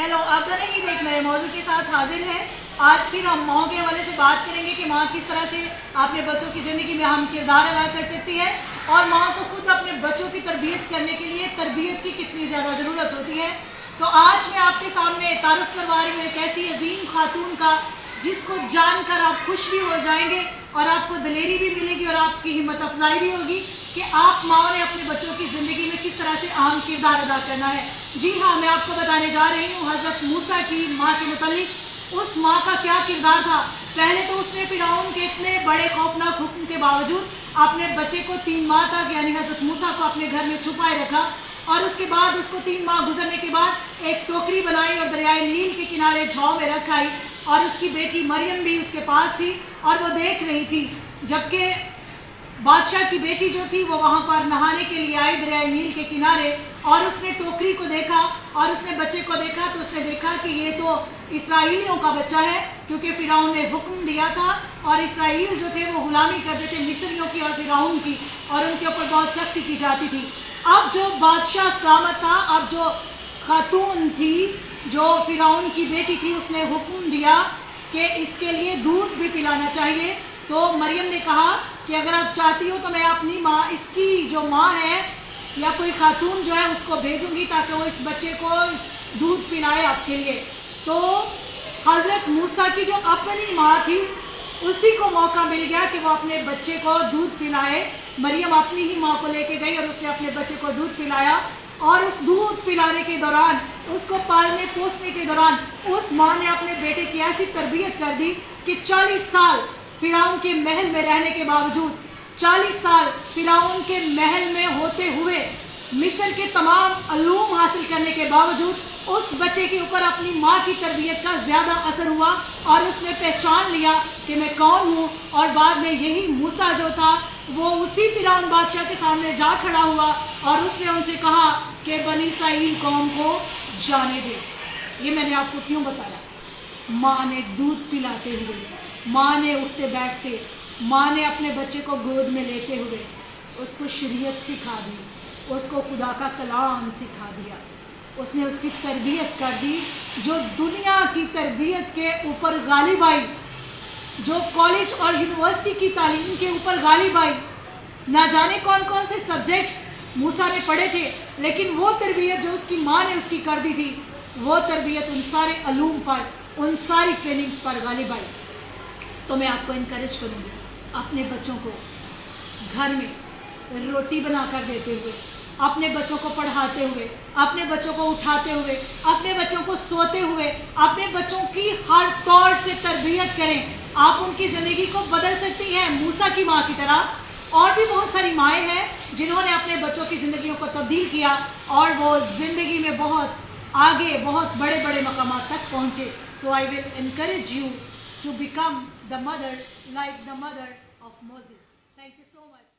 Hello, आप दोनों ही एक नए मौजू के साथ हाजिर हैं। आज फिर हम माँ के हवाले से बात करेंगे कि माँ किस तरह से अपने बच्चों की ज़िंदगी में अहम किरदार अदा कर सकती है और माँ को खुद अपने बच्चों की तरबियत करने के लिए तरबियत की कितनी ज़्यादा ज़रूरत होती है। तो आज मैं आपके सामने तारुफ करवा रही हूँ एक ऐसी अजीम खातून का जिसको जानकर आप खुश भी हो जाएंगे और आपको दिलेरी भी मिलेगी और आपकी हिम्मत अफजाई भी होगी कि आप माँ ने अपने बच्चों की ज़िंदगी में किस तरह से अहम किरदार अदा करना है। जी हाँ, मैं आपको बताने जा रही हूँ हज़रत मूसा की माँ के मुतालिक उस माँ का क्या किरदार था। पहले तो उसने फिरौन के इतने बड़े खौफनाक हुक्म के बावजूद अपने बच्चे को 3 माह तक यानी हज़रत मूसा को अपने घर में छुपाए रखा और उसके बाद उसको 3 माह गुजरने के बाद एक टोकरी बनाई और दरियाए नील के किनारे छाँव में रखाई और उसकी बेटी मरियम भी उसके पास थी और वो देख रही थी। जबकि बादशाह की बेटी जो थी वो वहाँ पर नहाने के लिए आई दरियाए नील के किनारे और उसने टोकरी को देखा और उसने बच्चे को देखा तो उसने देखा कि ये तो इसराइलियों का बच्चा है, क्योंकि फिरौन ने हुक्म दिया था और इसराइल जो थे वो गुलामी करते थे मिस्रियों की और फिरौन की और उनके ऊपर बहुत सख्ती की जाती थी। अब जो बादशाह सलामत था, अब जो खातून थी जो फिरौन की बेटी थी उसने हुक्म दिया कि इसके लिए दूध भी पिलाना चाहिए। तो मरियम ने कहा कि अगर आप चाहती हो तो मैं अपनी माँ, इसकी जो माँ है या कोई खातून जो है उसको भेजूंगी ताकि वो इस बच्चे को दूध पिलाए आपके लिए। तो हज़रत मूसा की जो अपनी माँ थी उसी को मौका मिल गया कि वो अपने बच्चे को दूध पिलाए। मरियम अपनी ही माँ को लेके गई और उसने अपने बच्चे को दूध पिलाया और उस दूध पिलाने के दौरान, उसको पालने पोसने के दौरान उस माँ ने अपने बेटे की ऐसी तरबियत कर दी कि 40 साल फिरौन के महल में रहने के बावजूद, 40 साल फिरौन के महल में होते हुए मिस्र के तमाम अलूम हासिल करने के बावजूद उस बच्चे के ऊपर अपनी माँ की तरबियत का ज़्यादा असर हुआ और उसने पहचान लिया कि मैं कौन हूँ। और बाद में यही मूसा जो था वो उसी फिरौन बादशाह के सामने जा खड़ा हुआ और उसने उनसे कहा कि बनी इस्राइल कौम को जाने दे। ये मैंने आपको क्यों बताया? माँ ने दूध पिलाते हुए, माँ ने उठते बैठते, माँ ने अपने बच्चे को गोद में लेते हुए उसको शरीयत सिखा दी, उसको खुदा का कलाम सिखा दिया, उसने उसकी तरबियत कर दी जो दुनिया की तरबियत के ऊपर गालिब आई, जो कॉलेज और यूनिवर्सिटी की तालीम के ऊपर गालिब आई। ना जाने कौन कौन से सब्जेक्ट्स मूसा ने पढ़े थे, लेकिन वो तरबियत जो उसकी माँ ने उसकी कर दी थी, वो तरबियत उन सारे अलूम पर, उन सारी ट्रेनिंग्स पर गालिब आई। तो मैं आपको इनकरेज करूँगी अपने बच्चों को घर में रोटी बना कर देते हुए, अपने बच्चों को पढ़ाते हुए, अपने बच्चों को उठाते हुए, अपने बच्चों को सोते हुए, अपने बच्चों की हर तौर से तरबियत करें। आप उनकी ज़िंदगी को बदल सकती हैं मूसा की माँ की तरह। और भी बहुत सारी माएँ हैं जिन्होंने अपने बच्चों की ज़िंदगियों को तब्दील किया और वो ज़िंदगी में बहुत आगे, बहुत बड़े बड़े मकामात तक पहुँचे। So I will encourage you to become the mother like the mother of Moses. Thank you so much.